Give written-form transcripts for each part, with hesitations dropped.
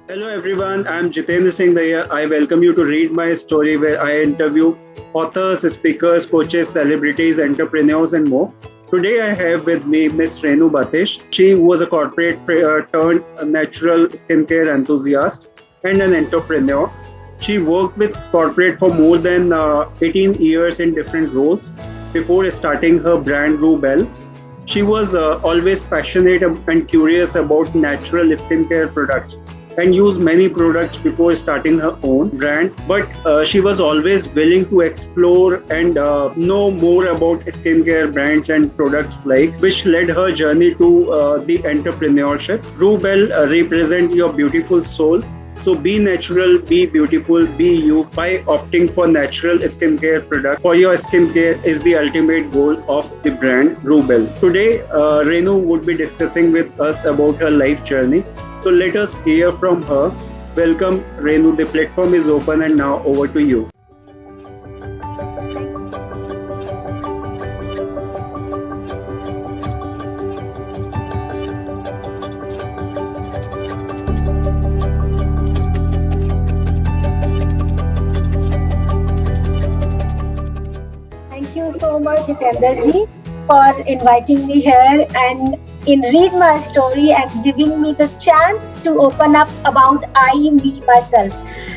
Hello everyone, I'm Jitendra Singh here. I welcome you to read my story where I interview authors, speakers, coaches, celebrities, entrepreneurs and more. Today I have with me Miss Renuu Baatish. She was a corporate turned natural skincare enthusiast and an entrepreneur. She worked with corporate for more than 18 years in different roles before starting her brand RoohBelle. She was always passionate and curious about natural skincare products and used many products before starting her own brand. But she was always willing to explore and know more about skincare brands and products which led her journey to the entrepreneurship. RoohBelle represent your beautiful soul. So be natural, be beautiful, be you by opting for natural skincare product. For your skincare is the ultimate goal of the brand RoohBelle. Today, Renu would be discussing with us about her life journey. So let us hear from her. Welcome, Renu. The platform is open and now over to you. Thank you so much, Jitendra ji, for inviting me here and in read my story and giving me the chance to open up about me, myself.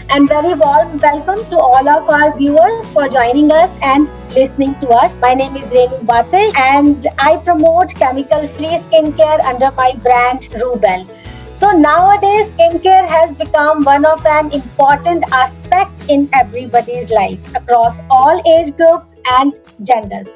And very warm welcome to all of our viewers for joining us and listening to us. My name is Renuu Baatish and I promote chemical-free skincare under my brand RoohBelle. So nowadays, skincare has become one of an important aspect in everybody's life across all age groups and genders.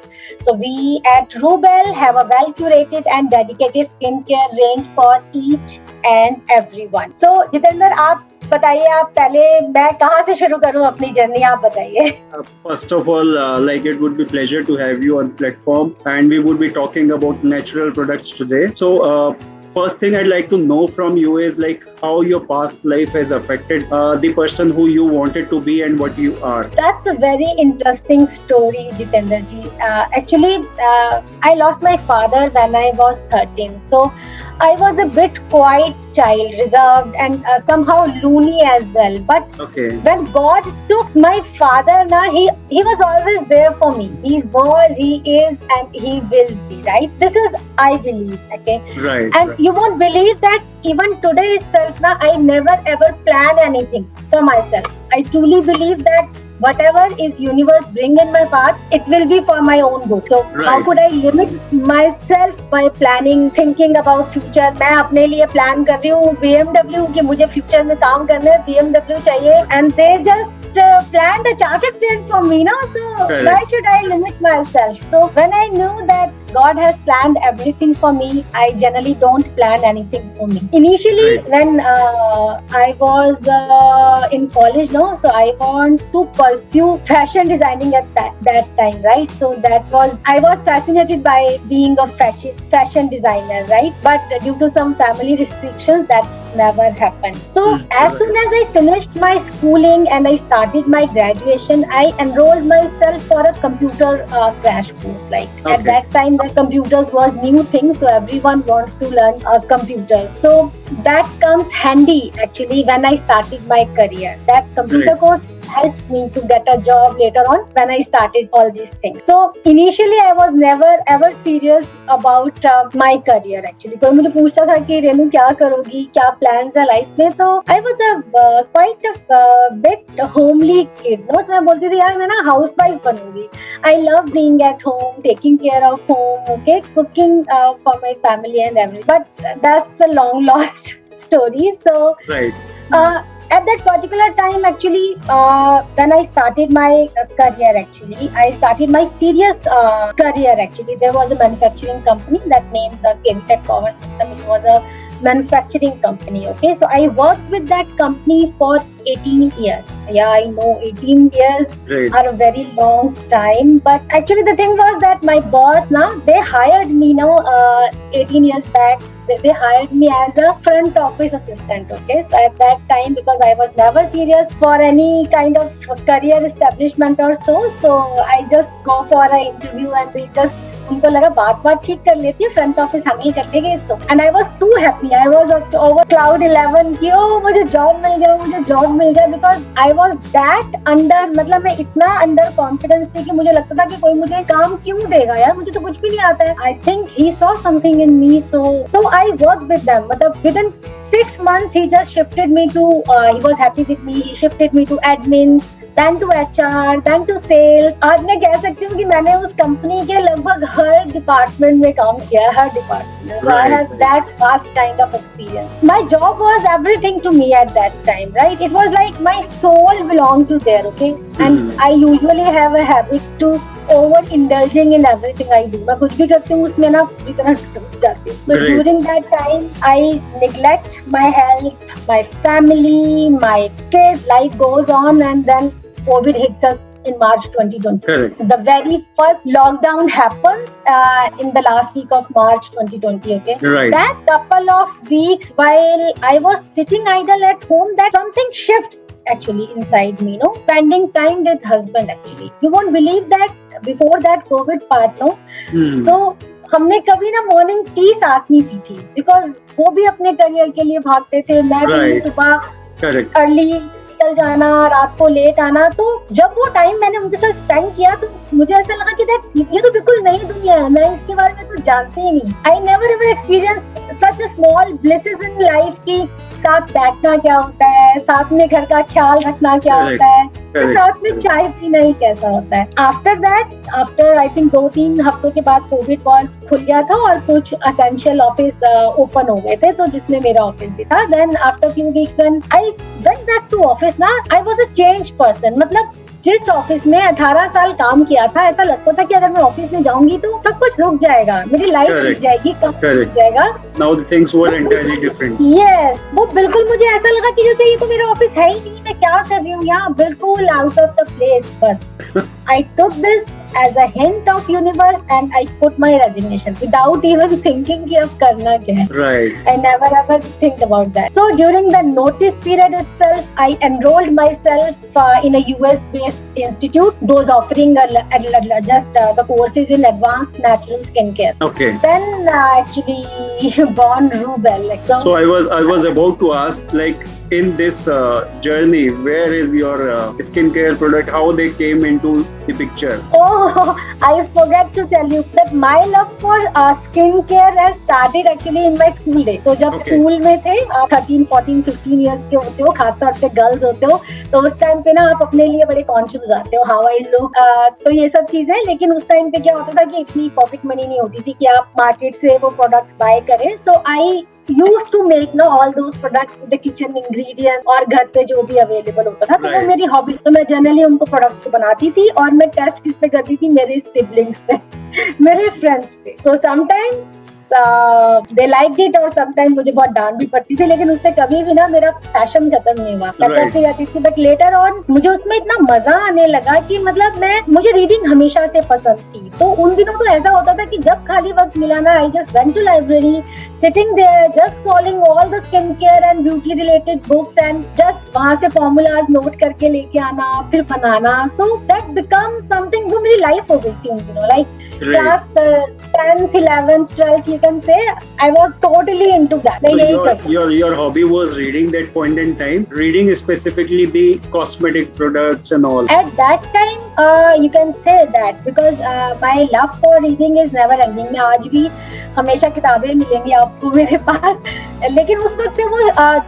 So we at RoohBelle have a well curated and dedicated skincare range for each and everyone. So Jitendra आप बताइए आप पहले मैं कहाँ से शुरू करूँ अपनी जर्नी आप बताइए. First of all, it would be pleasure to have you on platform, and we would be talking about natural products today. So, first thing I'd like to know from you is how your past life has affected the person who you wanted to be and what you are. That's a very interesting story, Jitendra ji. I lost my father when I was 13. So I was a bit quiet child, reserved and somehow loony as well. But when God took my father, he was always there for me. He was, he is, and he will be, right? This is, I believe, okay? Right. And you won't believe that even today itself, I never ever plan anything for myself. I truly believe that whatever is universe bring in my path, it will be for my own good. So how could I limit myself by planning, thinking about future? मैं अपने लिए plan कर रही हूँ BMW कि मुझे future में काम करना है, BMW चाहिए, and they just planned a chartered plane for me, no? So why should I limit myself? So when I knew that God has planned everything for me, I generally don't plan anything for me. Initially, when I was in college, no, so I want to pursue fashion designing at that time, right? So I was fascinated by being a fashion designer, right? But due to some family restrictions, that never happened. So as soon as I finished my schooling and I started my graduation, I enrolled myself for a computer crash course. At that time, the computers was new thing, so everyone wants to learn computers. So that comes handy actually when I started my career. That computer course helps me to get a job later on when I started all these things. So initially I was never ever serious about my career actually. कोई मुझे पूछता था कि रेनू क्या करोगी, क्या plans है life में, तो I was a quite a bit homely kid. No, so मैं बोलती थी यार मैं ना housewife बनूंगी. I love being at home, taking care of home, okay, cooking for my family and everything. But that's a long lost story. So at that particular time actually when I started my career actually, I started my serious career actually. There was a manufacturing company that names Chemtech Power System. It was a manufacturing company, okay? So I worked with that company for 18 years. Yeah, I know 18 years are a very long time, but actually the thing was that my boss they hired me 18 years back. They hired me as a front office assistant, okay? So at that time, because I was never serious for any kind of career establishment or so I just go for an interview and they just उनको लगा बात ठीक कर लेती है, front office हम ही कर लेंगे। And I was too happy, I was over cloud 11 कि ओ मुझे जॉब मिल गया, because I was that under, मतलब मैं इतना अंडर कॉन्फिडेंस थी कि मुझे लगता था कि कोई मुझे काम क्यों देगा यार, मुझे तो कुछ भी नहीं आता है। I think he saw something in me, so I worked with them. मतलब within 6 months he just shifted me to he was happy with me, he shifted me to admin, then to HR, then to sales. आज मैं कह सकती हूँ कि मैंने उस company के लगभग हर डिपार्टमेंट में काम किया, हर department. So I had that vast kind of experience. My job was everything to me at that time, right? It was like my soul belonged to there, okay? And I usually have a habit to over indulging in everything I do. मैं कुछ भी करती हूँ उसमें ना पूरी तरह डूब जाती हूँ. So during that time I neglect my health, my family, my kids. Life goes on, and then COVID hits us in March 2020. Correct. The very first lockdown happens in the last week of March 2020. Okay. Right. That couple of weeks while I was sitting idle at home, that something shifts actually inside me, spending time with husband actually. You won't believe that before that COVID part, so हमने कभी ना morning tea साथ नहीं P थी, because वो भी अपने career के लिए भागते थे, मैं भी सुबह अर्ली निकल जाना, रात को लेट आना। तो जब वो टाइम मैंने उनके साथ स्पेंड किया तो मुझे ऐसा लगा कि ये तो बिल्कुल नई दुनिया है, मैं इसके बारे में तो जानती ही नहीं। I never ever experience such small blisses in life की, साथ बैठना क्या होता है, साथ में घर का ख्याल रखना क्या होता है, तो साथ में चाय पीना ही कैसा होता है। आफ्टर आई थिंक 2-3 हफ्तों के बाद कोविड पॉज खुल गया था और कुछ एसेंशियल ऑफिस ओपन हो गए थे, तो जिसमें मेरा ऑफिस भी था। Then after few weeks when I went back to office ना, I was a change person. मतलब जिस ऑफिस में 18 साल काम किया था, ऐसा लगता था कि अगर मैं ऑफिस में जाऊंगी तो सब कुछ रुक जाएगा, मेरी लाइफ रुक जाएगी, काम रुक जाएगा। Now the things were entirely different. Yes, वो बिल्कुल मुझे ऐसा लगा कि जैसे ये तो मेरा ऑफिस है ही नहीं, मैं क्या कर रही हूँ यहाँ, बिल्कुल आउट ऑफ द प्लेस। बस I took this as a hint of universe and I put my resignation without even thinking कि अब करना क्या है. Right. I never ever think about that. So during the notice period itself, I enrolled myself in a US-based institute, those offering just the courses in advanced natural skincare. Okay. Then actually born RoohBelle. Like, so I was about to ask, like, in this journey, where is your skincare product? How they came into the picture? Oh, I forgot to tell you that my love for skincare has started actually in my school days. So जब school में थे, 13, 14, 15 years के होते हो, खासतौर पे girls होते हो, तो उस टाइम पे ना आप अपने लिए बड़े कॉन्शियस आते हो, हाउ आई लुक, तो ये सब चीजें। लेकिन उस टाइम पे क्या होता था कि इतनी पॉकेट मनी नहीं होती थी कि आप मार्केट से वो प्रोडक्ट्स बाय करें। सो आई used to make all those products with the kitchen ingredients और घर पे जो भी अवेलेबल होता था, तो वो मेरी हॉबी। तो मैं जनरली उनको प्रोडक्ट्स को बनाती थी और मैं टेस्ट किस पे करती थी, मेरे सिबलिंग्स पे, मेरे फ्रेंड्स पे। So sometimes they liked it और sometimes मुझे बहुत डांट भी पड़ती थी, लेकिन उससे कभी भी ना मेरा पैशन खत्म नहीं हुआ, मैं करती रहती थी। बट लेटर ऑन मुझे उसमें इतना मजा आने लगा कि मतलब मुझे रीडिंग हमेशा से पसंद थी। तो उन दिनों तो ऐसा होता था कि जब खाली वक्त मिला ना, I just went to library, sitting there just following all the skincare and beauty related books and just वहाँ से formulas note करके लेके आना, फिर बनाना। So that become something जो मेरी लाइफ हो गई थी उन दिनों, like class 10th, 11th, 12th, you can say I was totally into that. So your hobby was reading that point in time, reading specifically the cosmetic products and all. At that time, you can say that because my love for reading is never ending. मैं आज भी हमेशा किताबें मिलेंगी आपको मेरे पास, लेकिन उस वक्त वो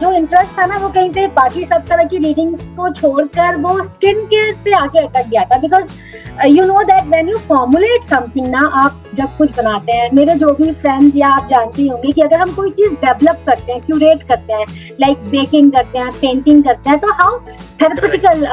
जो इंटरेस्ट था ना, वो कहीं पे बाकी सब तरह की रीडिंग्स को छोड़कर वो स्किन केयर पे आके अटक गया था। Because you know that when you formulate something ना, आप जब कुछ बनाते हैं, मेरे जो भी फ्रेंड्स या आप जानती होंगी कि अगर हम कोई चीज डेवलप करते हैं, क्यूरेट करते हैं, लाइक बेकिंग करते हैं, पेंटिंग करते हैं, तो हाउ थेरेप्यूटिकल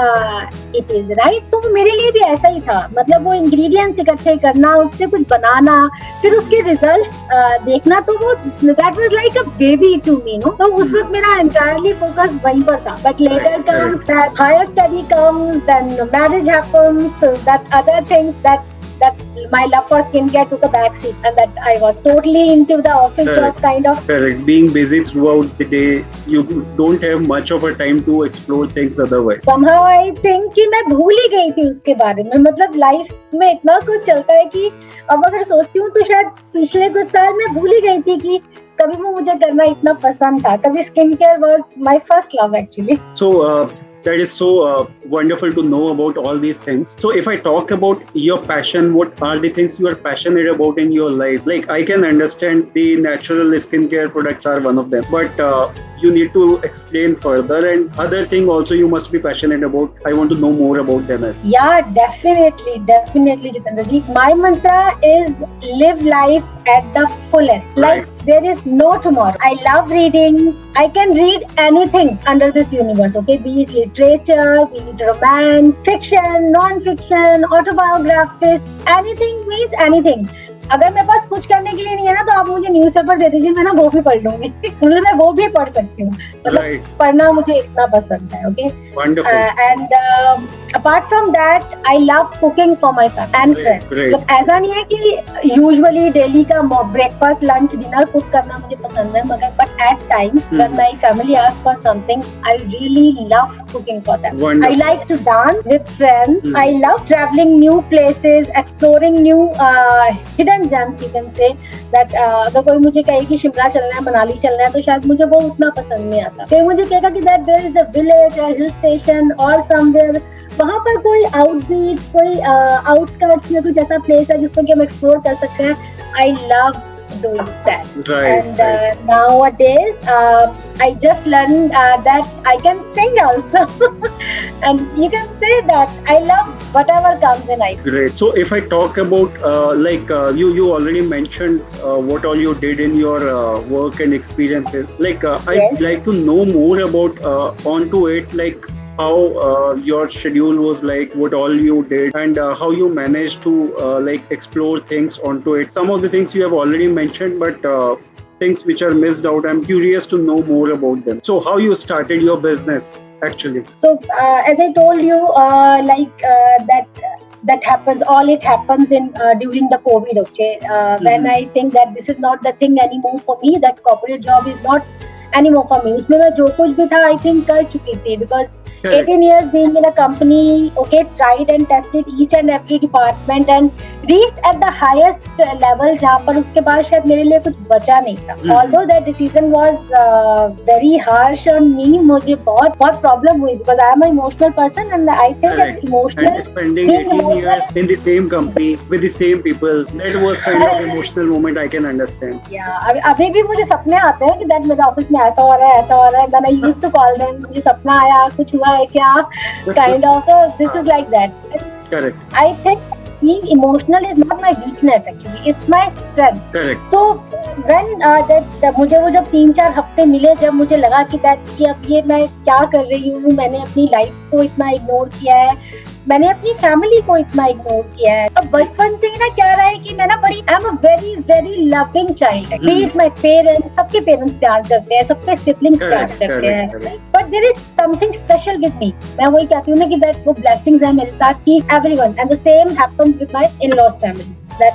इट इज, राइट। तो मेरे लिए भी ऐसा ही था, मतलब वो इंग्रेडिएंट्स इकट्ठे करना, उससे कुछ बनाना, फिर उसके रिजल्ट्स देखना, तो वो that was like a baby to me, no. तो उस वक्त मेरा एंटायरली फोकस वहीं पर था। But later comes that higher study comes, then marriage happens, that other things that that my love for skincare took a backseat, and that I was totally into the office job kind of. Correct. Being busy throughout the day, you don't have much of a time to explore things otherwise. Somehow I think कि मैं भूल ही गई थी उसके बारे में. मतलब life में इतना कुछ चलता है कि अब अगर सोचती हूँ तो शायद पिछले कुछ साल में भूल ही गई थी कि कभी वो मुझे करना इतना पसंद था. कभी skin care was my first love actually. So that is so wonderful to know about all these things. So if I talk about your passion, what are the things you are passionate about in your life? Like I can understand the natural skincare products are one of them, but you need to explain further, and other thing also you must be passionate about. I want to know more about them as well. Yeah, definitely, Jitendra ji. My mantra is live life at the fullest. Like there is no tomorrow. I love reading. I can read anything under this universe. Okay, be it literature, be it romance, fiction, non-fiction, autobiographies. Anything means anything. अगर मेरे पास कुछ करने के लिए नहीं है ना, तो आप मुझे न्यूज़पेपर दे दीजिए, मैं ना वो भी पढ़ लूंगी. मतलब मैं वो भी पढ़ सकती हूँ. मतलब पढ़ना मुझे इतना पसंद है. Okay. And apart from that I love cooking for my family and friends. मतलब ऐसा नहीं है कि यूजुअली डेली का ब्रेकफास्ट लंच डिनर कुक करना मुझे पसंद है, मगर but at times when my family ask for something I really love cooking for them. Wonderful. I like to dance with friends. I love traveling new places, exploring new hidden gems. You can say that अगर कोई मुझे कहे कि शिमला चलना है, मनाली चलना है, तो शायद मुझे वो उतना पसंद नहीं आता. कोई मुझे कहेगा कि that there is a village, a hill station or somewhere, वहाँ पर कोई आउटबीट, कोई आउटस्कर्ट्स में कुछ ऐसा प्लेस है जिसको कि हम एक्सप्लोर कर सकते हैं. I love doing that. And nowadays I just learned that I can sing also. And you can say that I love whatever comes in life. Great. So if I talk about you already mentioned what all you did in your work and experiences. Like I'd like to know more about onto it, like how your schedule was, like what all you did, and how you managed to like explore things onto it. Some of the things you have already mentioned, but things which are missed out, I'm curious to know more about them. So how you started your business actually? So as I told you, that happens, all it happens in during the COVID. Okay, when I think that this is not the thing anymore for me, that corporate job is not anymore for me. उसमें मैं जो कुछ भी था I think कर चुकी थी, because 18 years being in a company, okay, tried and tested each and every department and reached at the highest level, जहाँ पर उसके बाद शायद मेरे लिए कुछ बचा नहीं था. Although that decision was very harsh on me, मुझे बहुत problem हुई, because I am an emotional person and I think that emotional. And spending 18 years in the same company with the same people, that was kind of emotional moment. I can understand. Yeah, अभी भी मुझे सपने आते हैं कि that मेरे office में ऐसा हो रहा है. Then I used to call them, मुझे सपना आया, कुछ हुआ है क्या? Kind of. This is like that. Correct. I think being emotional is not my weakness actually. It's my strength. Correct. So when मुझे वो जब 3-4 हफ्ते मिले, जब मुझे लगा कि अब ये मैं क्या कर रही हूँ, मैंने अपनी लाइफ को इतना इग्नोर किया है, मैंने अपनी फैमिली को इतना इग्नोर किया है. अब बचपन से ही ना क्या रहा है कि मैं ना बड़ी I am a very very loving child. Be it my parents, सबके पेरेंट्स प्यार करते हैं, सबके सिबलिंग्स प्यार करते हैं, but there is something special with me. मैं वही कहती हूँ ना कि दैट वो ब्लेसिंग्स है मेरे साथ कि everyone, and the same happens with my in-laws family, that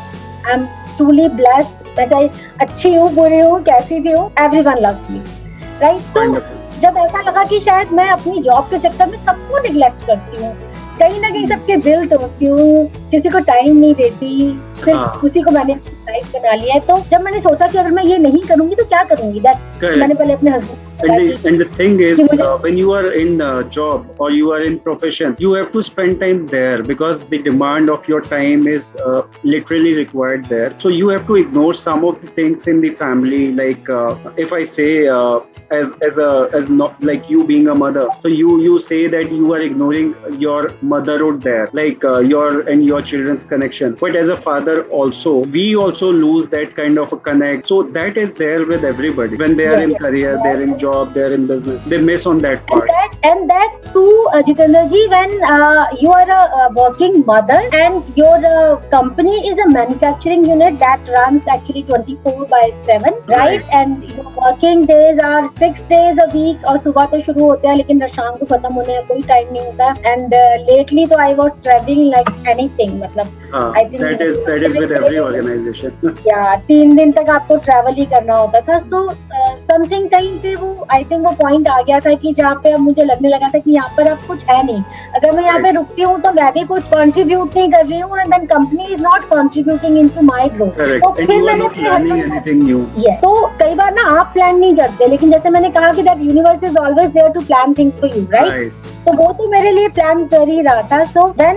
I am truly blessed. मैं चाहे अच्छी हूँ, बुरी हूँ, कैसी भी हूँ, एवरीवन लव्स मी, राइट. सो जब ऐसा लगा कि शायद मैं अपनी जॉब के चक्कर में सबको निग्लेक्ट करती हूँ, कहीं ना कहीं सबके दिल तोड़ती हूँ, किसी को टाइम नहीं देती, फिर उसी को मैंने लाइफ बना लिया है. तो जब मैंने सोचा कि अगर मैं ये नहीं करूंगी तो क्या करूंगी, दैट मैंने पहले अपने husband. And the thing is, when you are in job or you are in profession, you have to spend time there because the demand of your time is literally required there. So you have to ignore some of the things in the family. Like if I say as not like you being a mother, so you say that you are ignoring your motherhood there, like your children's connection. But as a father also, we also lose that kind of a connect. So that is there with everybody when they are in career, they are in job. job, they're in business. They miss on that part. And that too, Jitendra ji, when you are a working mother and your company is a manufacturing unit that runs actually 24/7, right? And your working days are 6 days a week और सुबह तो शुरू होते हैं लेकिन शाम को खत्म होने का कोई time नहीं होता. And lately तो I was traveling like anything, मतलब I think that is with every organization. Yeah, 3 दिन तक आपको travel ही करना होता था. So something कहीं पे वो I think वो point आ गया था कि जहाँ पे अब मुझे लगने लगा था कि यहाँ पर अब कुछ है नहीं. अगर मैं यहाँ पे रुकती हूँ तो मैं भी कुछ contribute नहीं कर रही हूँ and then company is not contributing into my growth. Correct. तो And फिर you are मैंने not learning anything new. Yes. तो कई बार ना आप प्लान नहीं करते लेकिन जैसे मैंने कहा कि that universe is always there to plan things for you, right? तो वो तो मेरे लिए प्लान कर ही रहा था. So then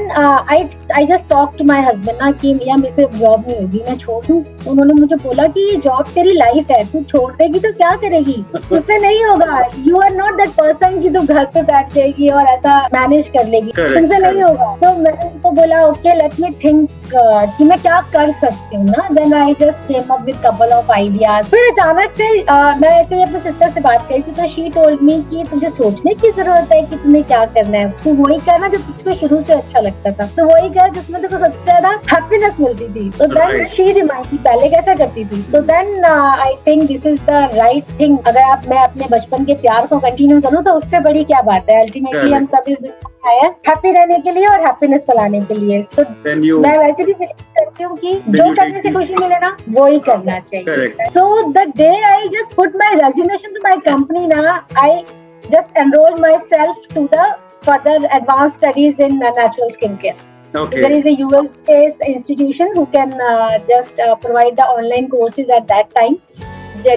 I just talked to my husband ना कि मियाँ मेरे से जॉब नहीं होगी, मैं छोड़ दूँ. उन्होंने मुझे बोला कि ये जॉब तेरी लाइफ है, तू छोड़ देगी तो क्या करेगी, उससे नहीं होगा. You are not that person कि तू घर पे बैठ जाएगी और ऐसा मैनेज कर लेगी, तुमसे नहीं होगा. तो मैंने उनको बोला ओके लेट मी थिंक कि मैं क्या कर सकती हूँ ना. Then I just came up with couple of ideas. फिर अचानक से मैं ऐसे ही अपनी सिस्टर से बात करी थी तो शी टोल्ड मी कि तुझे सोचने की जरूरत है कि तुम्हें क्या करना है. तू वही करना जो तुझको शुरू से अच्छा लगता था, तो वही कर जिसमें तेरे को सबसे ज्यादा हैप्पीनेस मिलती थी. तो देन शी रिमाइंड पहले कैसा करती थी. So then I think this is the right thing. अगर मैं अपने बचपन के प्यार को कंटिन्यू करूँ तो उससे बड़ी क्या बात है. अल्टीमेटली हम सब इस दुनिया में आए हैं हैप्पी रहने के लिए और हैप्पीनेस फैलाने के लिए. सो मैं वैसे भी करती हूँ कि जो करने से खुशी मिले ना वो ही करना चाहिए. So the day I just put my resignation to my company ना, I just enroll myself to the further advanced studies in natural skincare. Okay. There is a US-based institution who can just provide the online courses at that time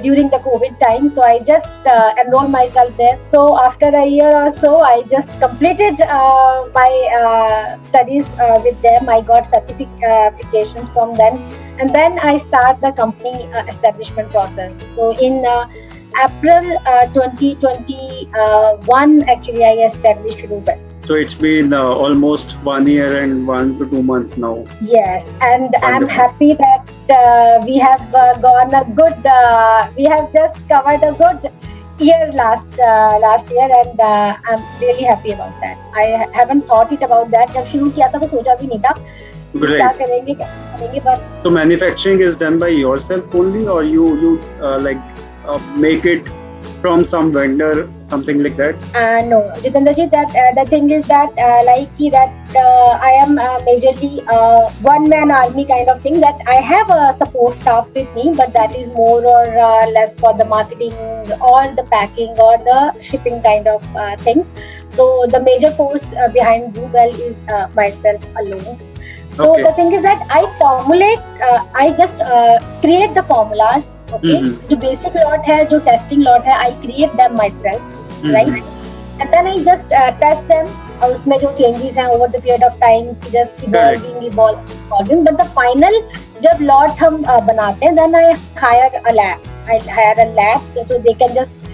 during the COVID time. So I just enrolled myself there. So after a year or so, I just completed my studies with them. I got certifications from them, and then I start the company establishment process. So in April 2021, actually, I established RoohBelle. So it's been almost 1 year and 1 to 2 months now. Yes, and wonderful. I'm happy that we have gone a good. We have just covered a good year last year, and I'm really happy about that. I haven't thought it about that. जब शुरू किया था तो सोचा भी नहीं था क्या करेंगे. But so manufacturing is done by yourself only, or you make it from some vendor, something like that? No, Jitendra ji, that the thing is that I am majorly one-man army kind of thing. That I have a support staff with me, but that is more or less for the marketing or the packing or the shipping kind of things. So the major force behind RoohBelle is myself alone. So the thing is that I formulate, I just create the formulas. Okay, जो basic lot है, जो testing lot है, I create them myself, right? And then I just test them. और उसमें जो changes हैं over the period of time, just evolving. But the final जब lot हम बनाते हैं, then I hire a lab. So they can just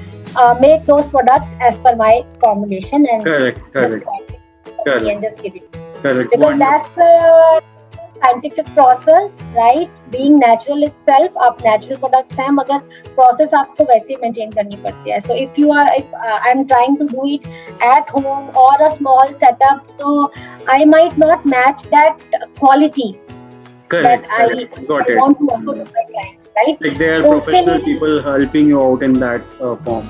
make those products as per my formulation and just give it. Correct. Because that's scientific process, right? Being natural itself, आप natural products हैं मगर process आपको वैसे maintain करनी पड़ती है. So if I'm trying to do it at home or a small setup, so I might not match that quality. Correct. That I want to offer to my clients, right? Like there are professional people helping you out in that form.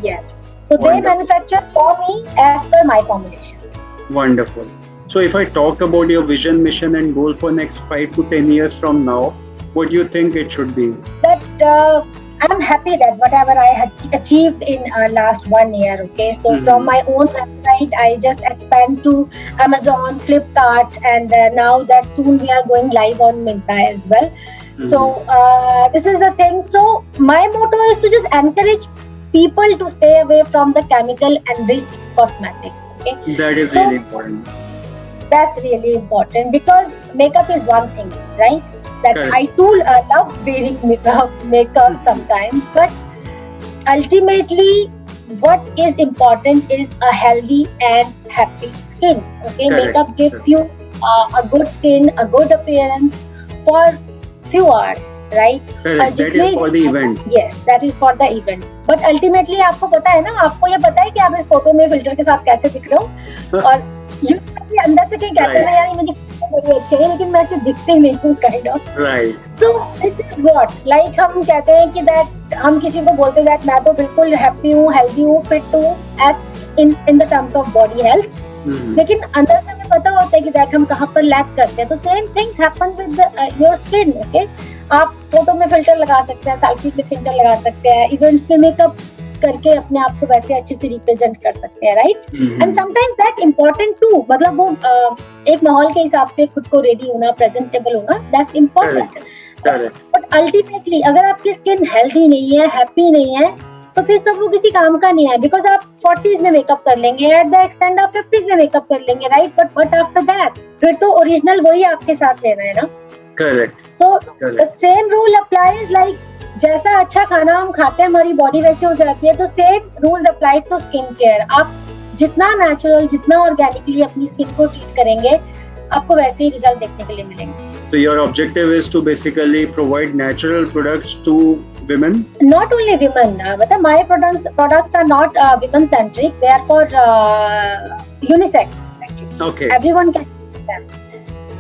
Yes. So they manufacture for me as per my formulations. Wonderful. So if I talk about your vision, mission and goal for next 5 to 10 years from now, what do you think it should be? That I'm happy that whatever I had achieved in last 1 year, okay? So from my own website, I just expand to Amazon, Flipkart, and now that soon we are going live on Myntra as well. So this is the thing. So my motto is to just encourage people to stay away from the chemical enriched cosmetics, okay? That is really important. That's really important because makeup is one thing, right? That I too love wearing makeup sometimes, but ultimately what is important is a healthy and happy skin, okay? Makeup gives you a good skin, a good appearance for few hours, right? Correct. That is for the event. Yes, that is for the event. But ultimately आपको पता है ना, आपको ये पता है कि आप इस फोटो में फिल्टर के साथ कैसे दिख रहे हो, और अंदर से कहीं कहते हैं यार ये मेरी फोटो बड़ी अच्छी है, लेकिन मैं ऐसे दिखती नहीं हूँ, kind of. Right. So this is what, like हम कहते हैं कि that हम किसी को बोलते हैं that मैं तो बिल्कुल हैप्पी हूँ, हेल्दी हूँ, फिट हूँ, as in the terms of body health, लेकिन अंदर से हमें पता होता है कि that हम कहाँ पर लैक करते हैं। तो same things happen with your skin, okay? आप फोटो में फिल्टर लगा सकते हैं, सेल्फी में फिल्टर लगा सकते हैं, इवेंट्स में मेकअप करके अपने आप को वैसे अच्छे से रिप्रेजेंट कर सकते हैं, right? And sometimes that important too, मतलब वो एक माहौल के हिसाब से खुद को रेडी होना, प्रेजेंटेबल होना, दैट्स इम्पोर्टेंट। बट अल्टीमेटली अगर आपकी स्किन हेल्थी नहीं है, हैप्पी नहीं है, तो फिर सब वो किसी काम का नहीं है। बिकॉज आप 40s में मेकअप कर लेंगे, एट द एक्सटेंड आप 50s में मेकअप कर लेंगे, right? But what after that? फिर तो ओरिजिनल वही आपके साथ रहना है ना। Correct. So the same rule applies, like जैसा अच्छा खाना हम खाते हैं हमारी बॉडी वैसे हो जाती है, तो same rules apply to skin care. आप जितना नेचुरल, जितना ऑर्गेनिकली अपनी स्किन को ट्रीट करेंगे, आपको वैसे ही रिजल्ट देखने के लिए मिलेंगे। So your objective is to basically provide natural products to women? Not only women, but my products are not women centric. They are for unisex actually. Okay. Everyone can use them.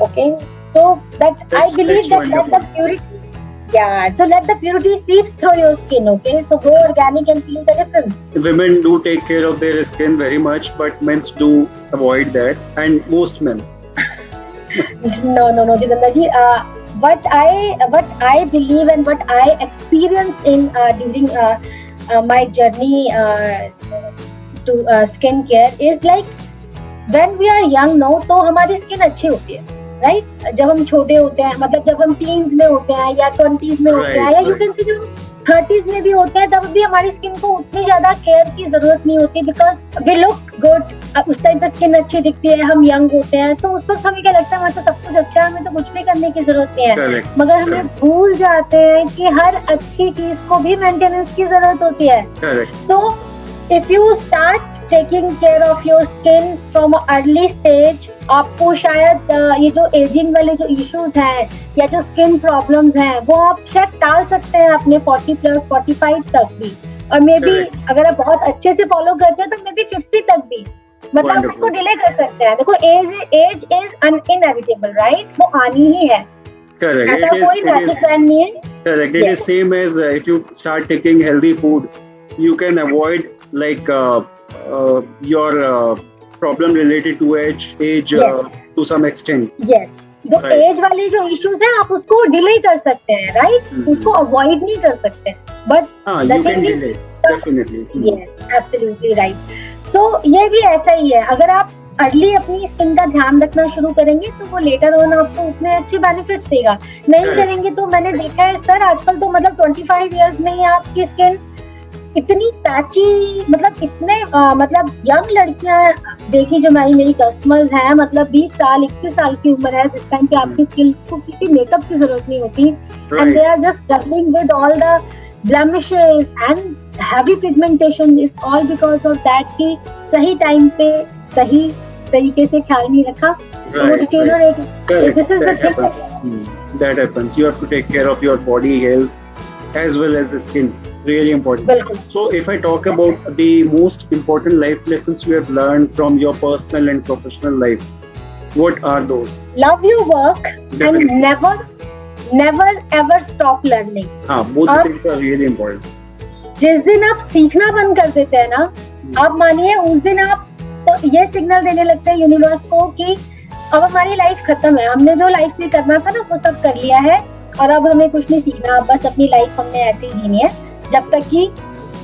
Okay. So that I believe that let the purity, so let the purity seep through your skin. Okay. So go organic and feel the difference. Women do take care of their skin very much, but men do avoid that, and most men. No, Jitendra ji. What I believe and what I experienced in during my journey to skincare is like when we are young now, तो हमारी skin अच्छी होती है, right? जब हम छोटे होते हैं, मतलब जब हम टीन्स में होते हैं या 20s में होते हैं, या यू कैन सी जो 30s में भी होते हैं, तब भी हमारी स्किन को उतनी ज्यादा केयर की जरूरत नहीं होती, बिकॉज वी लुक गुड। उस टाइम पे स्किन अच्छी दिखती है, हम यंग होते हैं, तो उस वक्त हमें क्या लगता है, हमें तो सब कुछ अच्छा है, हमें तो कुछ भी करने की जरूरत नहीं है। मगर हमें भूल जाते हैं कि हर अच्छी चीज को भी मेंटेनेंस की जरूरत होती है। So if you start taking care of your skin from early stage, आपको शायद ये जो एजिंग वाले जो इश्यूज हैं या जो स्किन प्रॉब्लम्स हैं, वो आप शायद टाल सकते हैं अपने 40+, 45 तक भी, और मे बी अगर आप बहुत अच्छे से फॉलो करते हैं तो मे बी 50 तक भी, मतलब उसको डिले कर सकते हैं। देखो एज इज इनएविटेबल, राइट? वो आनी ही है। Correct. ऐसा कोई मैजिक प्लान नहीं है। Correct. It is same as if you start taking healthy food, you can avoid like your problem related to age to some extent. Yes. जो as वाले जो इश्यूज हैं, आप उसको डिले कर सकते हैं, राइट? उसको अवॉइड नहीं कर सकते, but you can delay definitely. Yes, absolutely right. So ये भी ऐसा ही है, अगर आप अर्ली अपनी स्किन का ध्यान रखना शुरू करेंगे तो वो लेटर ऑन आपको उतने अच्छे बेनिफिट्स देगा। नहीं करेंगे तो मैंने देखा है सर, आजकल तो मतलब 25 इयर्स में ही आपकी स्किन इतनी पैची, मतलब इतने मतलब यंग लड़कियां देखी जो मेरी कस्टमर्स हैं, मतलब 20 साल 21 साल की उम्र है, जिस टाइम पे आपकी स्किन को किसी मेकअप की जरूरत नहीं होती, and they are just struggling with all the blemishes and heavy pigmentation is all because of that कि सही टाइम पे सही तरीके से ख्याल नहीं रखा, तो वो deteriorate. So this is the thing that happens. You have to take care of your body health as well as the skin. Really important. Welcome. So if I talk about the most important life lessons you have learned from your personal and professional life, what are those? Love your work. Definitely. And never ever stop learning. हाँ, both the things are really important. जिस दिन आप सीखना बंद कर देते हैं ना, आप मानिए उस दिन आप तो ये सिग्नल देने लगते हैं यूनिवर्स को कि अब हमारी लाइफ खत्म है, हमने जो लाइफ में करना था ना वो सब कर लिया है, और अब हमें कुछ नहीं सीखना, बस अपनी लाइफ हमने ऐसे ही जीनी है जब तक कि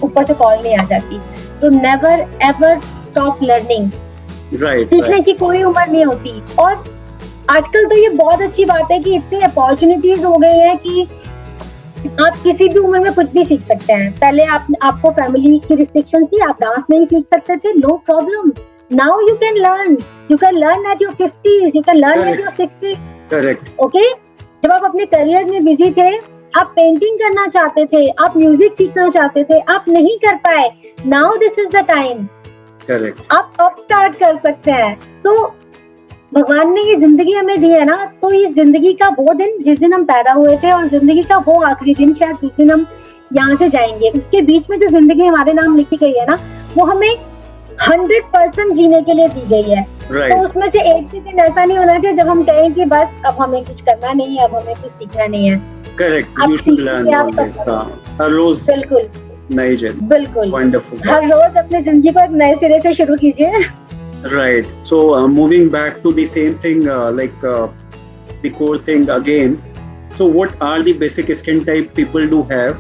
ऊपर से कॉल नहीं आ जाती। So never ever stop learning. सीखने की कोई उम्र नहीं होती, और आजकल तो ये बहुत अच्छी बात है कि इतनी अपॉर्चुनिटीज हो गई है कि आप किसी भी उम्र में कुछ भी सीख सकते हैं। पहले आपको फैमिली की रिस्ट्रिक्शन थी, आप डांस नहीं सीख सकते थे, no problem. Now you can learn at your 50s, you can learn at your 60s। Correct. Okay, जब आप अपने करियर में बिजी थे, आप पेंटिंग करना चाहते थे, आप म्यूजिक सीखना चाहते थे, आप नहीं कर पाए, now this is the time. Correct. आप अब स्टार्ट कर सकते हैं। सो भगवान ने ये जिंदगी हमें दी है ना, तो इस जिंदगी का वो दिन जिस दिन हम पैदा हुए थे और जिंदगी का वो आखिरी दिन शायद जिस दिन हम यहाँ से जाएंगे, उसके बीच में जो जिंदगी हमारे नाम लिखी गई है ना, वो हमें 100% जीने के लिए दी गई है। तो उसमें से एक भी दिन ऐसा नहीं होना चाहिए जब हम कहें कि बस अब हमें कुछ करना नहीं है, अब हमें कुछ सीखना नहीं है। Correct, you should learn always. हर रोज बिल्कुल नई जर्नी। बिल्कुल वंडरफुल। हर रोज अपनी जिंदगी को एक नए सिरे से शुरू कीजिए। Right. So moving back to the same thing, the core thing again. So what are the basic skin type people do have,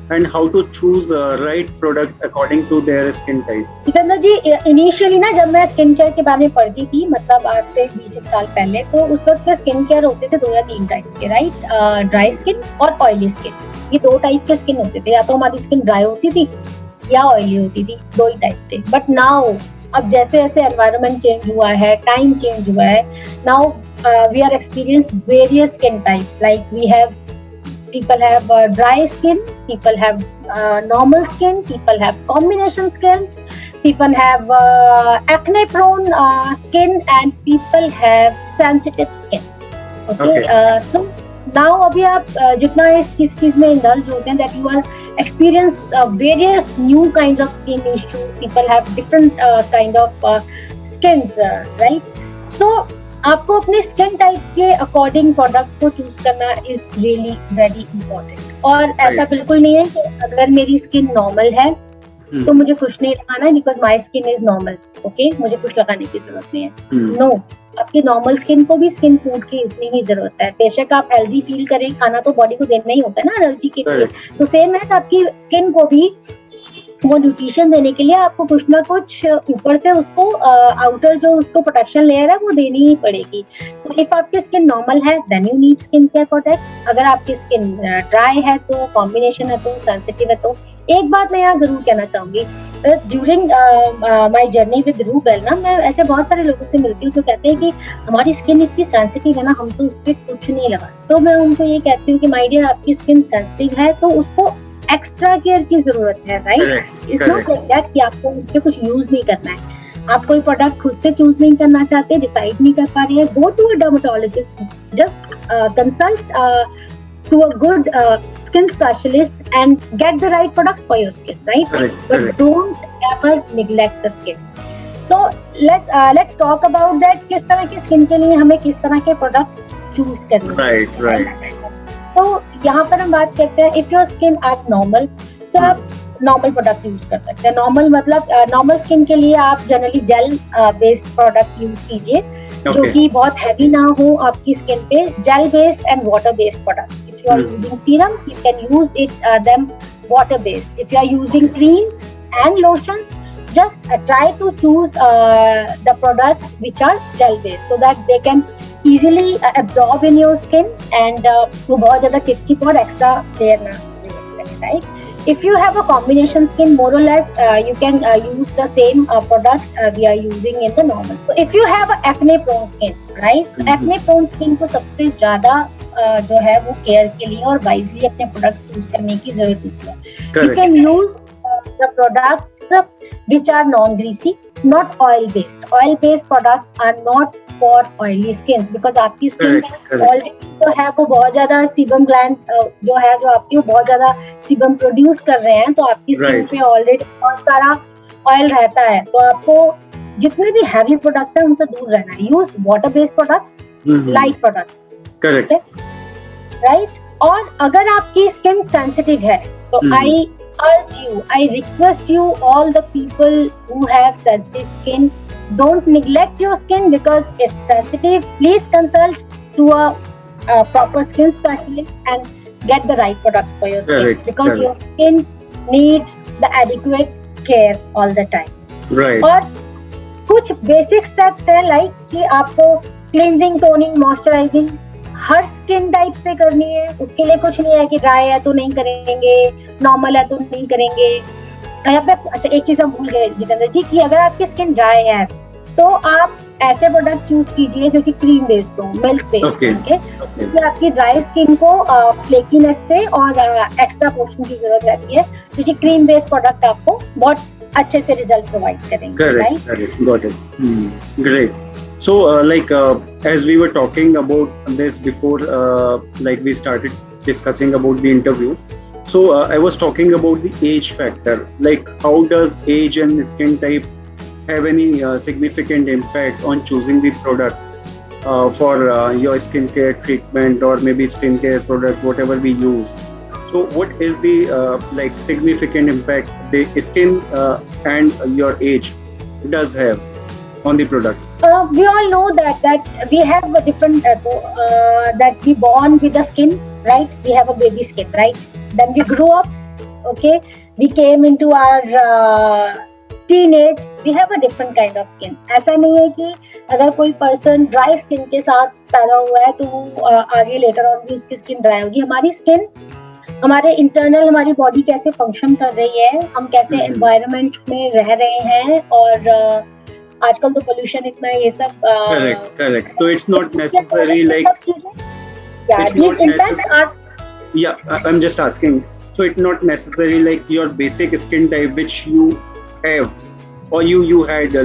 and how to choose a right product according to their skin type? Jitendra ji, initially ना जब मैं skin care के बारे में पढ़ती थी, मतलब आज से 20 साल पहले, तो उस वक्त के स्किन केयर होते थे 2 या 3 टाइप के, राइट? ड्राई स्किन और ऑयली स्किन, ये 2 टाइप के स्किन होते थे। या तो हमारी स्किन ड्राई होती थी या ऑयली होती थी, 2 ही टाइप थे। बट नाउ अब जैसे जैसे एनवायरनमेंट चेंज हुआ है, टाइम चेंज हुआ है, now we are experience various skin types, like we have people have dry skin, people have normal skin, people have combination skins, people have acne prone skin, and people have sensitive skin. Okay. So now अभी आप जितना इस चीज में indulge होते हैं, that you are experience various new kinds of skin issues. People have different kind of skins, right? So आपको अपने स्किन टाइप के अकॉर्डिंग प्रोडक्ट को चूज करना इज रियली वेरी इंपॉर्टेंट। और ऐसा बिल्कुल नहीं है कि अगर मेरी स्किन नॉर्मल है तो मुझे कुछ नहीं लगाना है, because my skin is normal, okay, मुझे कुछ लगाने की जरूरत नहीं है। नो, आपकी नॉर्मल स्किन को भी स्किन फूड की उतनी ही जरूरत है। बेशक आप हेल्दी फील करें, खाना तो बॉडी को देना ही होता है ना एनर्जी के लिए, तो सेम है आपकी स्किन को भी वो न्यूट्रिशन देने के लिए आपको कुछ ना कुछ ऊपर से उसको आउटर जो उसको प्रोटेक्शन लेयर है वो देनी ही पड़ेगी। सो इफ आपकी स्किन नॉर्मल है then you need skin care products. अगर आपकी स्किन ड्राई है तो, कॉम्बिनेशन है तो, सेंसिटिव है तो, एक बात मैं यहाँ जरूर कहना चाहूंगी, during my journey with RoohBelle ना, मैं ऐसे बहुत सारे लोगों से मिलती हूँ जो कहते हैं कि हमारी स्किन इतनी सेंसिटिव है ना, हम तो उस पर कुछ नहीं लगा सकते। तो मैं उनको ये कहती हूँ कि माय डियर, आपकी स्किन सेंसिटिव है तो उसको एक्स्ट्रा केयर की जरूरत है, right? It's not like that कि आपको उस पर कुछ यूज नहीं करना है। आप कोई प्रोडक्ट खुद से चूज नहीं करना चाहते, डिसाइड नहीं कर पा रहे हैं, go to a dermatologist, just consult to a good skin specialist and get the right products for your skin, right? But don't ever neglect the skin. So let's talk about that, किस तरह की skin के लिए हमें किस तरह के product choose करने हैं, right? तो यहाँ पर हम बात करते हैं, if your skin are normal, so आप नॉर्मल प्रोडक्ट यूज कर सकते हैं। नॉर्मल मतलब नॉर्मल स्किन के लिए आप generally gel based product use कीजिए, जो कि बहुत हैवी ना हो आपकी स्किन पे। Gel based and water based products, if you are using serums you can use it them water based. If you are using creams and lotions, just try to choose the products which are gel based so that they can easily absorb in your skin and वो बहुत ज़्यादा चिपचिप और extra देर ना लगे, right? If you have a combination skin, more or less you can use the same products we are using in the normal. So if you have a acne prone skin, right? Acne prone skin को सबसे ज़्यादा जो है वो care के लिए और wisely अपने प्रोडक्ट्स यूज करने की जरूरत होती है। You can use the products which are non-greasy, not oil-based. Oil-based products are not for oily skins because आपकी स्किन ऑलरेडी तो है वो बहुत ज्यादा सीबम ग्लैंड जो है जो आपकी वो बहुत ज्यादा सीबम प्रोड्यूस कर रहे हैं, तो आपकी स्किन पे ऑलरेडी बहुत सारा ऑयल रहता है। तो आपको जितने भी हैवी प्रोडक्ट है उनसे दूर रहना है। Use water based products, light products, correct, right? और अगर आपकी स्किन सेंसिटिव है तो आई urge you, I request you, all the people who have sensitive skin, don't neglect your skin because it's sensitive. Please consult to a proper skin specialist and get the right products for your skin, because your skin needs the adequate care all the time. Right. और कुछ basic steps है like कि आपको cleansing, toning, moisturizing हर skin type पे करनी है। उसके लिए कुछ नहीं है कि ड्राई है तो नहीं करेंगे, नॉर्मल है तो नहीं करेंगे। अच्छा, एक चीज हम भूल गए जितेंद्र जी, कि अगर आपकी स्किन ड्राई है तो आप ऐसे प्रोडक्ट चूज कीजिए जो कि क्रीम बेस्ड हो, मिल्क बेस्ड, क्योंकि आपकी ड्राई स्किन को फ्लेकीनेस से और एक्स्ट्रा पोर्शन की जरूरत रहती है, क्योंकि क्रीम बेस्ड प्रोडक्ट आपको बहुत अच्छे से रिजल्ट प्रोवाइड करेंगे, right? So, as we were talking about this before, we started discussing about the interview. So, I was talking about the age factor. Like, how does age and skin type have any significant impact on choosing the product for your skincare treatment or maybe skincare product, whatever we use? So, what is the significant impact the skin and your age does have on the product? We all know that we have a different that we born with the skin, right? We have a baby skin, right? Then we grew up, okay? We came into our teenage. We have a different kind of skin. ऐसा नहीं है कि अगर कोई person dry skin के साथ पैदा हुआ है तो आगे लेटर ऑन भी उसकी स्किन ड्राई होगी. हमारी स्किन हमारे इंटरनल हमारी बॉडी कैसे फंक्शन कर रही है, हम कैसे एनवायरनमेंट में रह रहे हैं, और आजकल तो पोल्यूशन इतना है, ये सब correct. So it's not necessary like it's not necessary. Yeah, I'm just asking. So it's not necessary like your basic skin type which you have or you had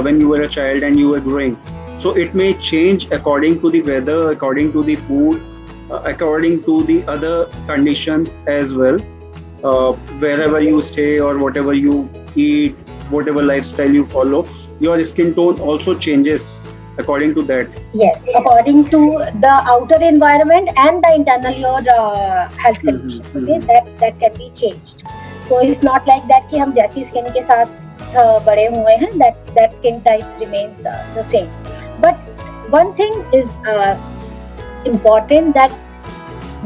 when you were a child and you were growing. So it may change according to the weather, according to the food, according to the other conditions as well. Wherever you stay or whatever you eat, whatever lifestyle you follow, your skin tone also changes according to that. Yes, according to the outer environment and the internal your health conditions. Okay, that can be changed. So it's not like that कि हम जैसी skin के साथ बड़े हुए हैं, that skin type remains the same. But one thing is important that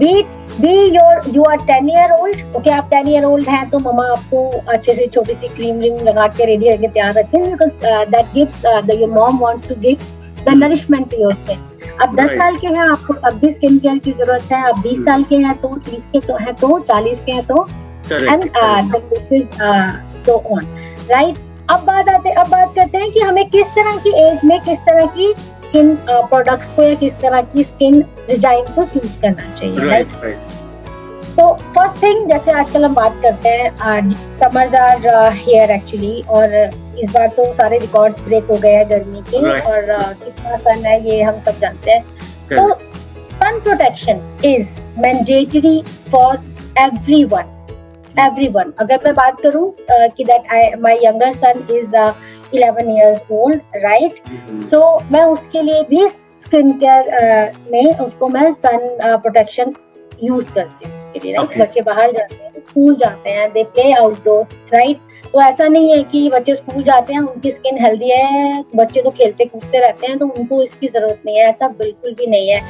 you are 10-year-old. Okay, आप 10-year-old हैं तो मम्मा आपको अच्छे से छोटी सी क्रीम लगा के रेडी करके तैयार रखें, because that gives your mom wants to give the nourishment to your skin. अब 10 साल के हैं आपको तब भी स्किन केयर की जरूरत है. अब 20 साल के हैं तो 30 के तो हैं तो 40 के हैं तो and then this is so on, right? अब बात करते हैं कि हमें किस तरह की एज में किस तरह की स्किन प्रोडक्ट्स को या किस तरह की स्किन डिजाइन को यूज करना चाहिए, राइट? तो फर्स्ट थिंग, जैसे आजकल हम बात करते हैं समर्स आर हियर एक्चुअली, और इस बार तो सारे रिकॉर्ड्स ब्रेक हो गए हैं गर्मी के, और कितना सन है ये हम सब जानते हैं. तो sun protection is mandatory for everyone. अगर मैं बात करूं कि that my younger son is 11 years old, right? So मैं उसके लिए भी स्किन केयर में उसको मैं सन प्रोटेक्शन यूज करती हूँ उसके लिए, राइट? बच्चे बाहर जाते हैं, स्कूल जाते हैं, दे प्ले आउटडोर, राइट? तो ऐसा नहीं है कि बच्चे स्कूल जाते हैं उनकी स्किन हेल्दी है, बच्चे तो खेलते कूदते रहते हैं तो उनको इसकी जरूरत नहीं है. ऐसा बिल्कुल भी नहीं है.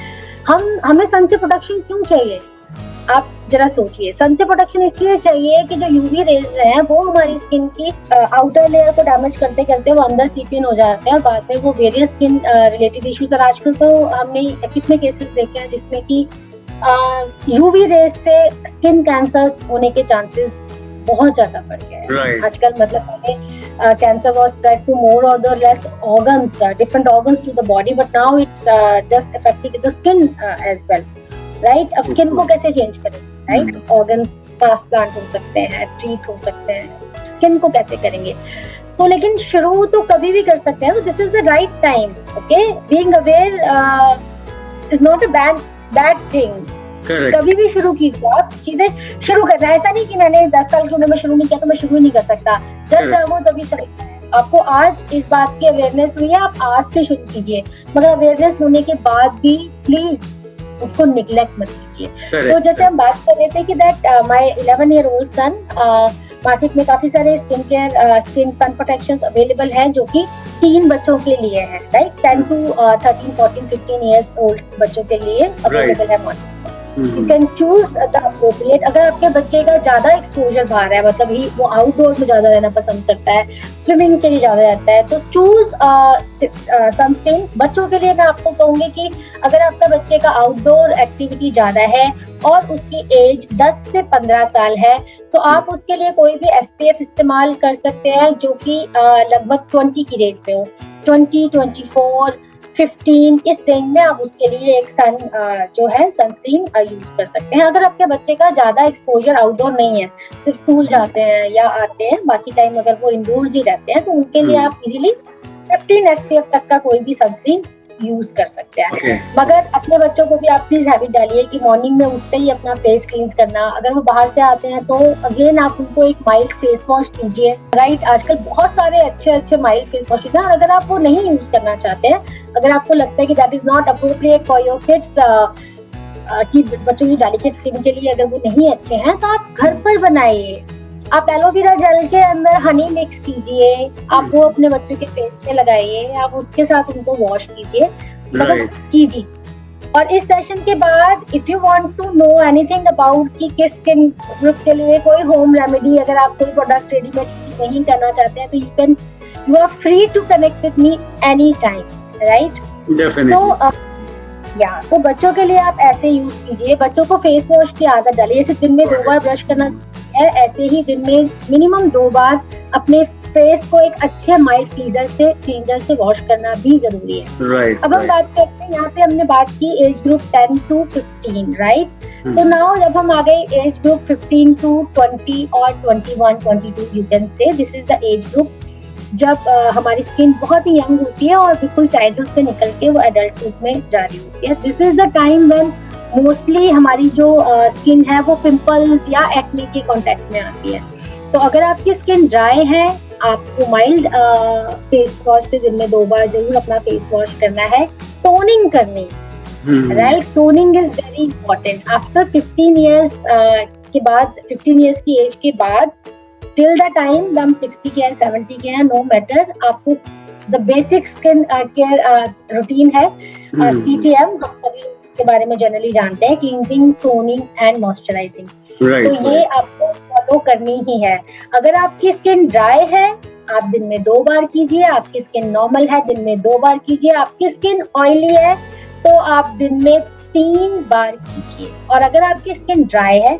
हमें सन से प्रोटेक्शन क्यों चाहिए? आप जरा सोचिए. सन से प्रोटेक्शन इसलिए चाहिए कि जो यूवी रेज हैं वो हमारी स्किन की आउटर लेयर को डैमेज करते करते वो अंदर सीप इन हो जाते हैं, और बाद में वो वेरियस स्किन रिलेटेड इश्यूज. और आजकल तो हमने कितने केसेस देखे हैं जिसमें कि यूवी रेज से स्किन कैंसर्स होने के चांसेस बहुत ज्यादा बढ़ गए हैं. आजकल मतलब पहले cancer was spread to more और the less organs, different organs to the body, but now it's just affecting the skin as well, right? अब स्किन को कैसे चेंज करें, राइट? ऑर्गन्स ट्रांसप्लांट हो सकते हैं, ट्रीट हो सकते हैं, स्किन को कैसे करेंगे? तो लेकिन शुरू तो कभी भी कर सकते हैं. तो this is the right time. Okay, being aware is not a bad thing. कभी भी शुरू कीजिए, आप चीजें शुरू करना है. ऐसा नहीं कि मैंने 10 साल की उम्र में शुरू नहीं किया तो मैं शुरू नहीं कर सकता. जब चाहो तभी सही. आपको आज इस बात की अवेयरनेस हुई है, आप आज से शुरू कीजिए, मगर अवेयरनेस होने के बाद भी प्लीज उसको निग्लेक्ट मत कीजिए. तो जैसे हम बात कर रहे थे कि that my 11-year-old sun, market में काफी सारे skin care skin sun protections available हैं जो कि टीन बच्चों के लिए है, राइट? 10 to 13, 14, 15 years old बच्चों के लिए अवेलेबल है market. You can choose the appropriate. अगर आपके बच्चे का ज्यादा एक्सपोजर बाहर है, मतलब वो आउटडोर में ज्यादा रहना पसंद करता है, स्विमिंग के लिए ज्यादा रहता है, तो चूज सनस्क्रीन. बच्चों के लिए मैं आपको कहूंगी कि अगर आपका बच्चे का आउटडोर एक्टिविटी ज्यादा है और उसकी एज 10 से 15 साल है तो आप उसके लिए कोई भी SPF इस्तेमाल कर सकते हैं जो कि लगभग 20 की रेंज में हो. 20, 24, 15 इस रेंज में आप उसके लिए एक जो है सनस्क्रीन यूज कर सकते हैं. अगर आपके बच्चे का ज्यादा एक्सपोजर आउटडोर नहीं है, सिर्फ स्कूल जाते हैं या आते हैं, बाकी टाइम अगर वो इंडोर्स ही रहते हैं, तो उनके लिए आप इजीली 15 SPF तक का कोई भी सनस्क्रीन यूज कर सकते हैं। Okay. मगर अपने बच्चों को भी आप प्लीज हैबिट डालिए कि मॉर्निंग में उठते ही अपना फेस क्लींस करना। अगर वो बाहर से आते हैं तो अगेन आप उनको एक माइल्ड फेस वॉश दीजिए, राइट। आजकल बहुत सारे अच्छे माइल्ड फेस वॉश हैं, और अगर आप वो नहीं यूज करना चाहते हैं, अगर आपको लगता है कि that is not appropriate for your kids, कि बच्चों की डेलिकेट स्किन के लिए अगर वो नहीं अच्छे हैं, तो आप घर पर बनाइए। आप एलोवेरा जेल के अंदर हनी मिक्स कीजिए, आप वो अपने बच्चों के फेस पे लगाइए, आप उसके साथ उनको वॉश कीजिए, मतलब कीजिए। और इस सेशन के बाद if you want to know anything about कि किस स्किन ग्रुप के लिए कोई होम रेमेडी, अगर आप कोई प्रोडक्ट रेडीमेड नहीं करना चाहते हैं, तो you are free to connect with me any time, right. तो बच्चों के लिए आप ऐसे यूज कीजिए। बच्चों को फेस वॉश की आदत डालिए, जैसे दिन में 2 बार ब्रश करना है, ऐसे ही दिन में मिनिमम 2 बार अपने फेस को एक अच्छे माइल्ड क्लींजर से वॉश करना भी जरूरी है। अब हम बात करते हैं, यहाँ पे हमने बात की age group 10 to 15, right. So now जब हम आ गए एज ग्रुप 15 to 20 और 21, 22, you can say this is the age group जब हमारी स्किन बहुत ही यंग होती है और बिल्कुल चाइल्डहुड से निकल के वो एडल्टहुड में जा रही होती है। This is the time when mostly हमारी जो स्किन है वो पिंपल्स या एक्ने के कांटेक्ट में आती है। तो अगर आपकी स्किन ड्राई है, आपको माइल्ड फेस वॉश से दिन में 2 बार जरूर अपना फेस वॉश करना है। टोनिंग करनी, right, toning is very important. After 15 years के बाद, 15 ईयर्स की एज के बाद, टिल द टाइम हम 60 के हैं, 70 के हैं, नो मैटर, आपको the basic skin care routine है CTM, हम सभी के बारे में जनरली जानते हैं, क्लींजिंग, टोनिंग एंड मॉइस्चराइजिंग। तो ये आपको फॉलो करनी ही है। अगर आपकी स्किन ड्राई है, आप दिन में 2 बार कीजिए। आपकी स्किन नॉर्मल है, दिन में 2 बार कीजिए। आपकी स्किन ऑयली है तो आप दिन में 3 बार कीजिए। और अगर आपकी स्किन ड्राई है,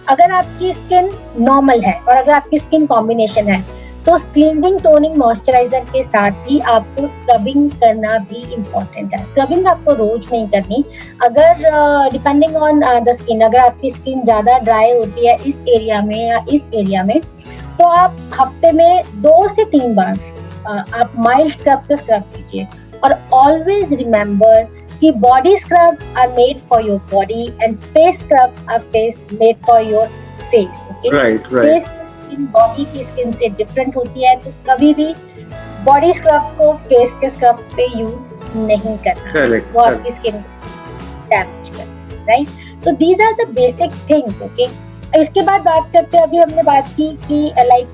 अगर आपकी स्किन नॉर्मल है और अगर आपकी स्किन कॉम्बिनेशन है, तो क्लींजिंग, टोनिंग, मॉइस्चराइजर के साथ ही आपको स्क्रबिंग करना भी इम्पोर्टेंट है। स्क्रबिंग आपको रोज नहीं करनी। अगर डिपेंडिंग ऑन द स्किन, अगर आपकी स्किन ज्यादा ड्राई होती है इस एरिया में या इस एरिया में, तो आप हफ्ते में 2 से 3 बार आप माइल्ड स्क्रब से स्क्रब कीजिए। और ऑलवेज रिमेम्बर कि body scrubs are made for your body and face scrubs are made for your face. Face body की स्किन से डिफरेंट होती है, तो कभी भी बॉडी स्क्रब्स को फेस के स्क्रब्स पे यूज नहीं करना, वो आपकी स्किन डैमेज कर, राइट। तो these are the basic things, okay. इसके बाद बात करते हैं, अभी हमने बात की कि लाइक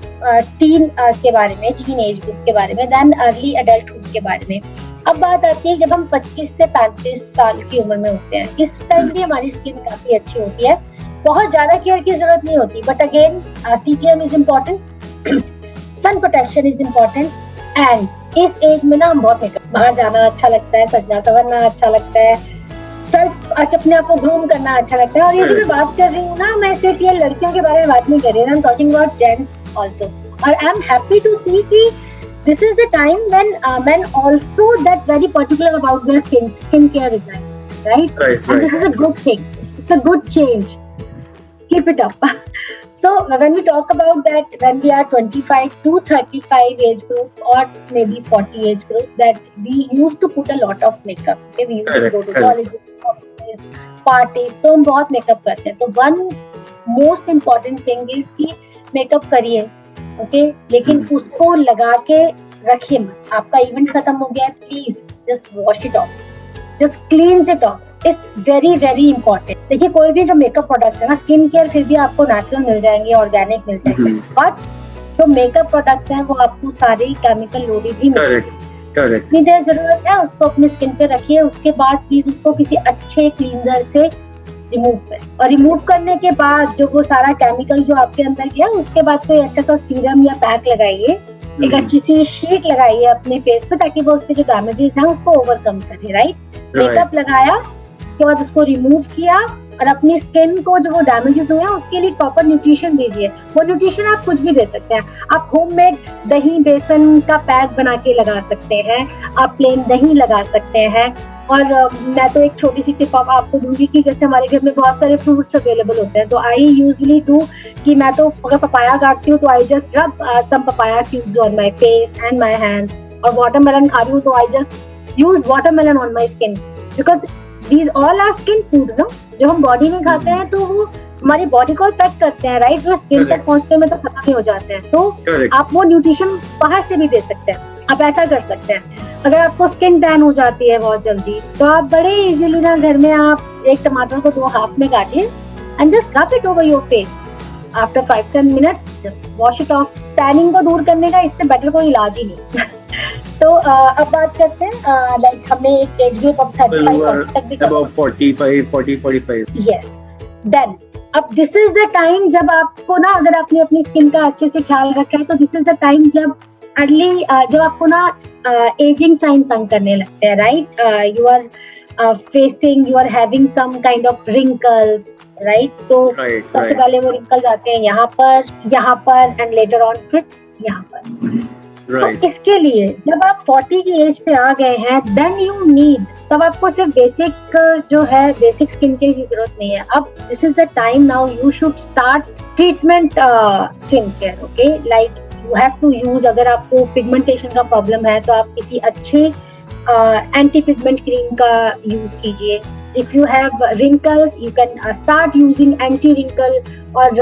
टीन के बारे में, टीन एज ग्रुप के बारे में, देन अर्ली एडल्टहुड के बारे में। अब बात आती है जब हम 25 से 35 साल की उम्र में होते हैं, इस टाइम भी हमारी स्किन काफी अच्छी होती है, बहुत ज्यादा केयर की जरूरत नहीं होती, but again CTM is important, sun protection is important. And इस एज में ना हम बहुत मेकअप, बाहर जाना अच्छा लगता है, सजना संवरना अच्छा लगता है, सेल्फ अपने आप को ग्रूम करना अच्छा लगता है। और ये जो मैं बात कर रही हूँ ना, मैं सिर्फ ये लड़कियों के बारे में बात नहीं कर रही हूँ, I am talking about gents also. और आई एम हैप्पी टू सी कि this is the time when men also that very particular about their skin care is right? And this is a good thing, it's a good change, keep it up. So when we talk about that, when we are 25 to 35 age group or maybe 40 age group, that we used to put a lot of makeup, okay? We used to go to colleges, parties, so हम बहुत makeup करते हैं। तो one most important thing is कि makeup करिए, okay, लेकिन उसको लगा के रखिए मत। आपका इवेंट खत्म हो गया है, please just wash it of, just क्लींस it of, it's very very important. देखिए, कोई भी जो मेकअप प्रोडक्ट्स है ना, स्किन केयर फिर भी आपको नेचुरल मिल जाएंगे, ऑर्गेनिक मिल जाएंगे, बट जो मेकअप प्रोडक्ट्स हैं वो आपको सारे केमिकल लोडेड ही मिलेंगे। इतनी देर जरूरत है, उसको अपनी स्किन पे रखिए, उसके बाद प्लीज उसको किसी अच्छे क्लींजर से रिमूव करें। और रिमूव करने के बाद जो वो सारा केमिकल जो आपके अंदर गया, उसके बाद कोई अच्छा सा सीरम या पैक लगाइए, एक अच्छी सी शीट लगाइए अपने फेस पे, ताकि वो उसके जो डैमेजेस हैं उसको ओवरकम करे, राइट। मेकअप लगाया, उसके बाद उसको रिमूव किया, और अपनी स्किन को जो वो डैमेजेस हुए हैं उसके लिए प्रॉपर न्यूट्रिशन दीजिए। वो न्यूट्रिशन आप कुछ भी दे सकते हैं, आप होममेड दही बेसन का पैक बना के लगा सकते हैं, आप प्लेन दही लगा सकते हैं। और मैं तो एक छोटी सी टिप आपको दूंगी कि जैसे हमारे घर में बहुत सारे फ्रूट्स अवेलेबल होते हैं, तो आई यूजुअली डू कि मैं तो अगर पपाया काटती हूँ तो I just rub some papaya cubes on my face and my hands, और वाटरमेलन खा रही हूँ तो I just use watermelon on my skin, because these all are skin foods ना, जो हम बॉडी में खाते हैं तो वो हमारी बॉडी को इफेक्ट करते हैं, राइट? वो स्किन तक पहुंचते में तो खत्म ही हो जाते हैं। तो आप वो न्यूट्रिशन बाहर से भी दे सकते हैं। आप ऐसा कर सकते हैं, अगर आपको स्किन टैन हो जाती है बहुत जल्दी, तो आप बड़े इजीली ना घर में आप एक टमाटर को 2 हाफ में काटिए and just rub it over your face after 5-10 minutes, just wash it off. Tanning को दूर करने का इससे बेटर कोई इलाज ही नहीं। तो अब बात करते हैं, लाइक हमने एक एज ग्रुप ऑफ 35 तक भी about 45. यस, देन अब दिस इज द टाइम जब आपको ना, अगर आपने अपनी स्किन का अच्छे से ख्याल रखा है, तो दिस इज द टाइम जब अर्ली जब आपको ना एजिंग साइन तंग करने लगते हैं, right? You are having some kind of wrinkles, right? तो सबसे पहले वो रिंकल्स आते हैं यहाँ पर एंड लेटर ऑन फिर यहाँ पर। तो इसके लिए जब आप 40 की एज पे आ गए हैं, देन यू नीड, तब आपको सिर्फ बेसिक जो है बेसिक स्किन केयर की जरूरत नहीं है। अब this is the time now you should start treatment skin care, okay? Like you have to use, अगर आपको पिगमेंटेशन का प्रॉब्लम है तो आप किसी अच्छे एंटी पिगमेंट क्रीम का यूज कीजिए। If you have wrinkles, you can start using anti-wrinkle और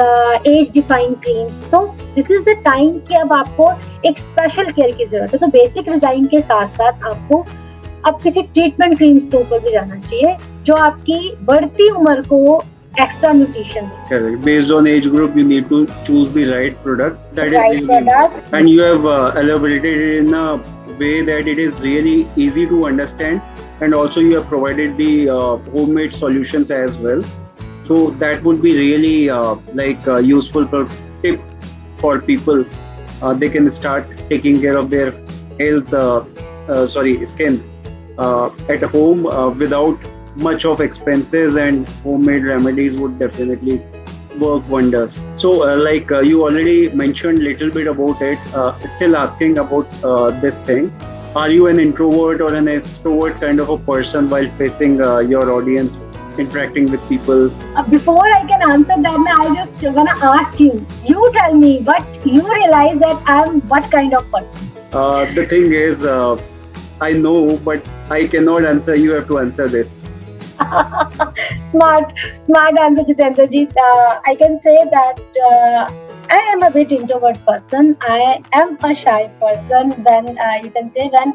age-defying creams. So this is the time कि अब आपको एक स्पेशल केयर की जरूरत है। तो बेसिक डिजाइन के साथ साथ आपको अब किसी ट्रीटमेंट क्रीम्स के ऊपर भी जाना चाहिए जो आपकी बढ़ती उम्र को extra nutrition. Correct. Based on age group, you need to choose the right product. That right is really product. And you have elaborated it in a way that it is really easy to understand, and also you have provided the homemade solutions as well. So that would be really useful tip for people. They can start taking care of their health, skin at home without much of expenses, and homemade remedies would definitely work wonders. So you already mentioned little bit about it, still asking about this thing. Are you an introvert or an extrovert kind of a person while facing your audience, interacting with people? Before I can answer that, I just wanna ask you. You tell me, but you realize that I'm what kind of person? The thing is, I know, but I cannot answer. You have to answer this. Smart answer, Jitendra ji. I can say that I am a bit introvert person. I am a shy person. When you can say when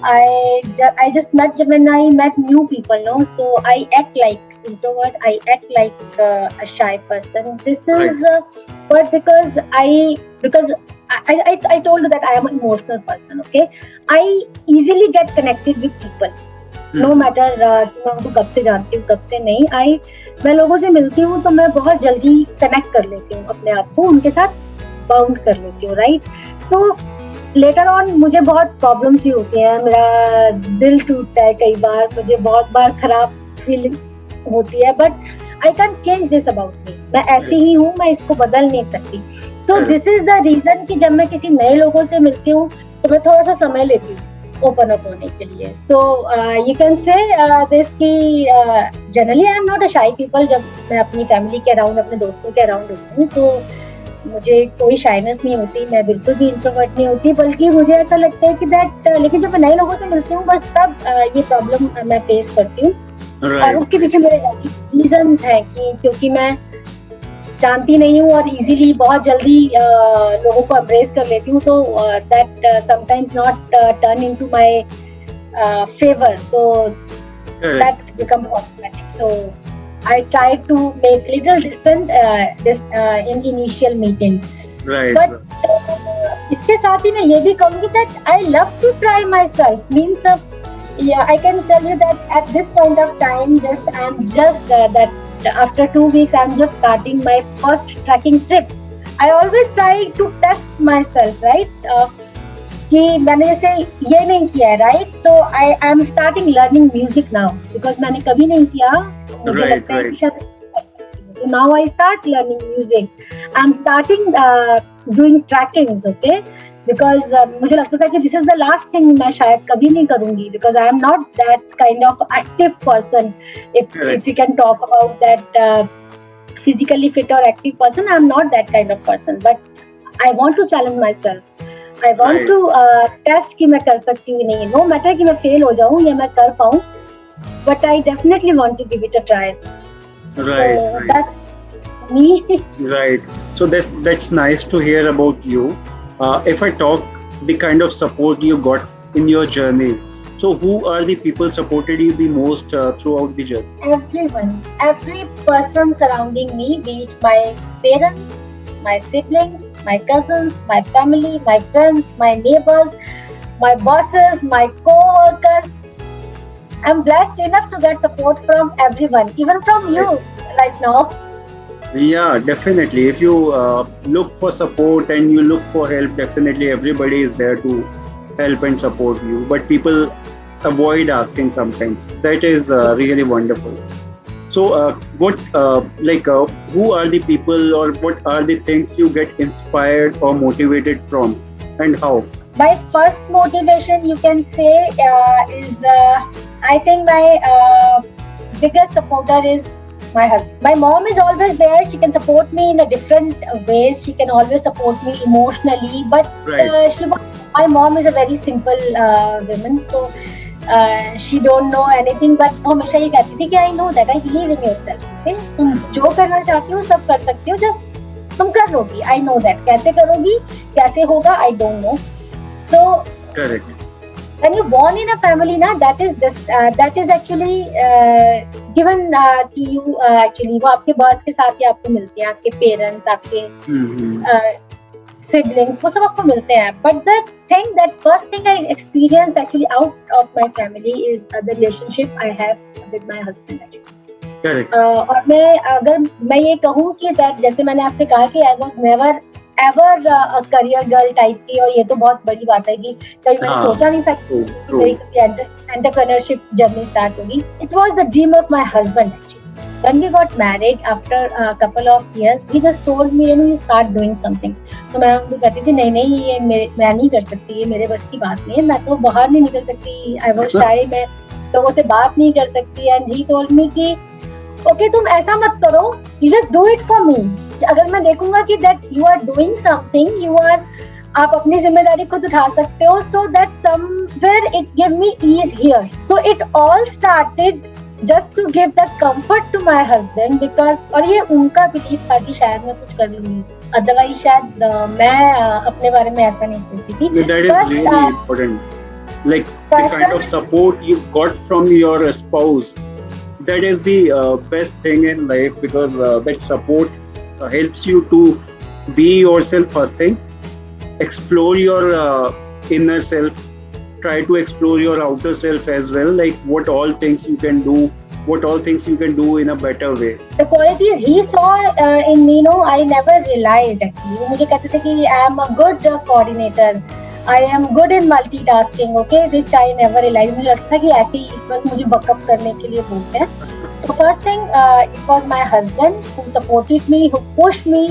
I just met, when I met new people, no, so I act like introvert. I act like a shy person. This is but because I told you that I am an emotional person. Okay, I easily get connected with people. No matter मैं उनको कब से जानती हूँ कब से नहीं, मैं लोगों से मिलती हूँ तो मैं बहुत जल्दी कनेक्ट कर लेती हूँ अपने आप को, उनके साथ बाउंड कर लेती हूँ, राइट? तो लेटर ऑन मुझे बहुत प्रॉब्लम्स ही होती हैं, मेरा दिल टूटता है कई बार, मुझे बहुत बार खराब फीलिंग होती है, but I can change this about me. मैं ऐसी ही हूँ, मैं इसको बदल नहीं सकती। तो दिस इज द रीजन कि जब मैं किसी नए लोगों से मिलती हूँ तो मैं थोड़ा सा समय लेती हूँ ओपन अप होने के लिए। So you can say this कि generally I am not a shy people. जब मैं अपनी फैमिली के अराउंड, अपने दोस्तों के अराउंड होती हूँ तो मुझे कोई शाइनेस नहीं होती, मैं बिल्कुल भी इंट्रोवर्ट नहीं होती, बल्कि मुझे ऐसा लगता है कि दैट लेकिन जब मैं नए लोगों से मिलती हूँ बस तब ये प्रॉब्लम मैं फेस करती हूँ। और उसके पीछे मेरे रीजंस हैं कि क्योंकि मैं जानती नहीं हूँ और इजीली बहुत जल्दी लोगों को एम्ब्रेस कर लेती हूँ, तो that sometimes not turn into my favour, so that become problematic. So I try to make little distance in initial meetings, but इसके साथ ही मैं ये भी कहूँगी that I love to try myself, means I can tell you that at this point of time, I'm just that after 2 weeks I'm just starting my first trekking trip. I always try to test myself, right? कि मैंने जैसे ये नहीं किया है, right? तो I am starting learning music now because मैंने कभी नहीं किया, मुझे लगता है कि शायद so now I start learning music. I'm starting doing trekkings, okay? Because मुझे लगता था कि this is the last thing मैं शायद कभी नहीं करूँगी, because I am not that kind of active person. If we can talk about that physically fit or active person, I am not that kind of person. But I want to challenge myself. I want to test कि मैं कर सकती हूँ नहीं, no matter कि मैं fail हो जाऊँ या मैं कर पाऊँ, but I definitely want to give it a try. Right. That's me. Right. So that's nice to hear about you. If I talk the kind of support you got in your journey, so who are the people supported you the most throughout the journey? Everyone, every person surrounding me, be it my parents, my siblings, my cousins, my family, my friends, my neighbors, my bosses, my co-workers. I'm blessed enough to get support from everyone, even from you right now. Yeah, definitely. If you look for support and you look for help, definitely everybody is there to help and support you. But people avoid asking sometimes. That is really wonderful. So, who are the people or what are the things you get inspired or motivated from, and how? My first motivation, you can say, is I think my biggest supporter is my husband. My mom is always there. She can support me in a different ways. She can always support me emotionally. But Right. my mom is a very simple woman. So she don't know anything. But वो हमेशा ये कहती थी कि I know that I believe in yourself. Okay? तुम जो करना चाहती हो सब कर सकती हो. Just तुम कर लोगी. I know that. कैसे करोगी? कैसे होगा? I don't know. So Correct. when you're born in a family, na, that is actually given to you. Actually, वो आपके birth के साथ ही आपको मिलते हैं. आपके parents, आपके siblings, वो सब आपको मिलते हैं. But that first thing I experienced actually out of my family is the relationship I have with my husband. Actually. Correct. और अगर मैं ये कहूँ कि that जैसे मैंने आपसे कहा कि I was never ever career girl type की, और ये तो बहुत बड़ी बात है कि कभी मैंने सोचा नहीं था कि मेरी कभी एंटरप्रेन्योरशिप जर्नी स्टार्ट होगी. It was the dream of my husband actually. When we got married after couple of years, he just told me, you start doing something. तो मैं उनको कहती थी नहीं ये मैं नहीं कर सकती, ये मेरे बस की बात नहीं है, मैं तो बाहर नहीं निकल सकती, आई वाज शाय, मैं लोगों से बात नहीं कर सकती. एंड ही टोल्ड मी कि ओके तुम ऐसा मत करो, you just do it for me. अगर मैं देखूंगा कि that you are doing something, आप अपनी जिम्मेदारी खुद उठा सकते हो, so that somewhere it give me ease here. So it all started just to give that comfort to my husband, because और ये उनका बिलीफ था कि शायद मैं कुछ कर लूंगी, अदरवाइज शायद मैं अपने बारे में ऐसा नहीं सोचती थी. That is really important. Like the kind of support you got from your spouse, that is the best thing in life, because that support helps you to be yourself first thing, explore your inner self, try to explore your outer self as well, like what all things you can do in a better way. The qualities he saw in me, no, I never realized actually. वो मुझे कहते थे कि I am a good coordinator, I am good in multitasking, okay, which I never realized. मुझे लगता था कि ऐसे ही बस मुझे बकअप करने के लिए बोलते हैं. So first thing, it was my husband who supported me, who pushed me,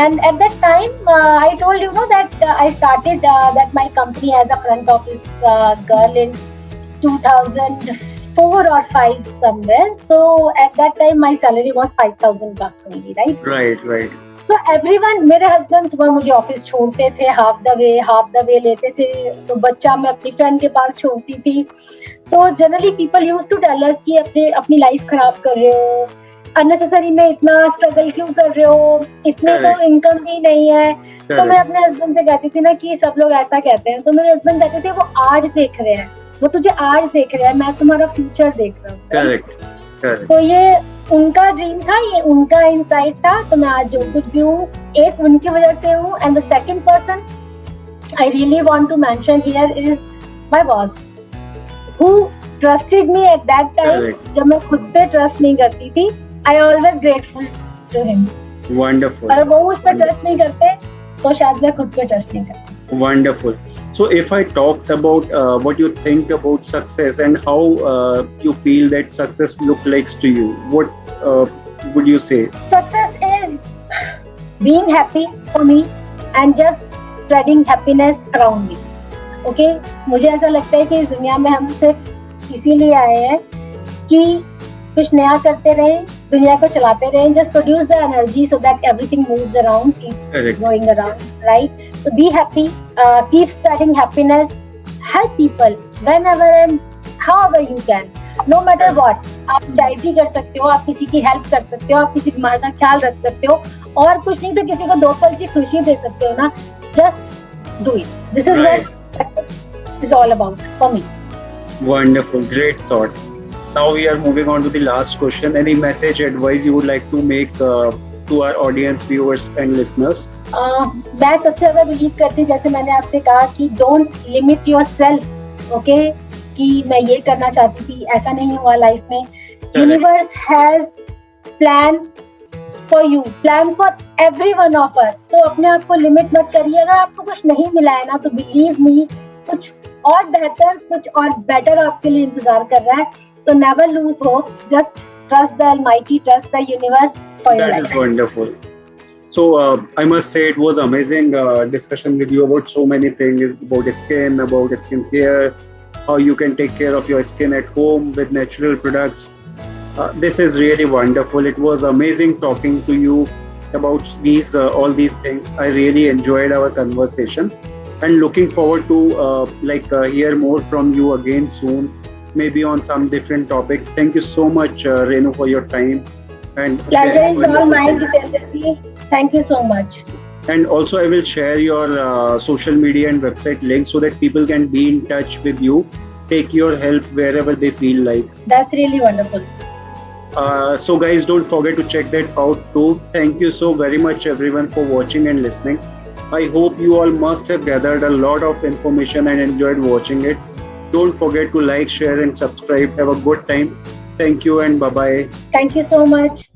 and at that time, I told you know that I started that my company as a front office girl in 2004 or 5 somewhere. So at that time, my salary was $5,000 only, right? Right. तो everyone, मेरे husband सुबह मुझे office छोड़ते थे, half the way लेते थे, तो बच्चा मैं अपनी फ्रेंड के पास छोड़ती थी. तो generally people used to tell us कि अपनी लाइफ खराब कर रहे हो, अननेसेसरी में इतना स्ट्रगल क्यों कर रहे हो, इतने तो इनकम भी नहीं है. तो मैं अपने हस्बैंड से कहती थी ना कि सब लोग ऐसा कहते हैं, तो मेरे हस्बैंड कहते थे वो आज देख रहे हैं, वो तुझे आज देख रहे हैं, मैं तुम्हारा फ्यूचर देख रहा हूँ. Correct. तो ये उनका ड्रीम था, ये उनका इनसाइट था. तो मैं आज जो कुछ भी हूँ एक उनकी वजह से हूँ. And the second person I really want to mention here is my boss, who trusted me at that time, जब मैं खुद पे ट्रस्ट नहीं करती थी. I always grateful to him. Wonderful. अगर वो मुझ पर ट्रस्ट नहीं करते तो शायद मैं खुद पे ट्रस्ट नहीं करती. Wonderful. So if I talked about what you think about success and how you feel that success look likes to you, what would you say? Success is being happy for me and just spreading happiness around me. Okay? मुझे ऐसा लगता है कि इस दुनिया में हम सिर्फ इसीलिए आए हैं कि कुछ नया करते रहें, दुनिया को चलाते रहें. Just produce the energy so that everything moves around, keeps Correct. going around, right? So be happy, keep spreading happiness, help people whenever and however you can, no matter what. आप charity कर सकते हो, आप किसी की help कर सकते हो, आप किसी बीमार का ख्याल रख सकते हो, और कुछ नहीं तो किसी को 2 पल की खुशी दे सकते हो ना. Just do it. This is Right. what success is all about for me. Wonderful, great thought. Now we are moving on to the last question. Any message, advice you would like to make to our audience, viewers and listeners? मैं सबसे ज्यादा believe करती हूँ, जैसे मैंने आपसे कहा कि don't limit your self. Okay, कि मैं ये करना चाहती थी, ऐसा नहीं हुआ लाइफ में. Universe has plan for you, plans for every one of us. तो अपने आप को लिमिट मत करिए. अगर आपको कुछ नहीं मिला है ना, तो बिलीव मी, कुछ और बेहतर, कुछ और बेटर आपके लिए इंतजार कर रहा है. So never lose hope. Just trust the Almighty, trust the universe for your life. That is wonderful. So I must say it was amazing discussion with you about so many things, about skin, about skin care, how you can take care of your skin at home with natural products. This is really wonderful. It was amazing talking to you about these all these things. I really enjoyed our conversation and looking forward to hear more from you again soon. Maybe on some different topics. Thank you so much, Renuu, for your time. And pleasure is all mine, Jitendra. Thank you so much. And also, I will share your social media and website links so that people can be in touch with you, take your help wherever they feel like. That's really wonderful. So, guys, don't forget to check that out too. Thank you so very much, everyone, for watching and listening. I hope you all must have gathered a lot of information and enjoyed watching it. Don't forget to like, share and subscribe. Have a good time. Thank you and bye-bye. Thank you so much.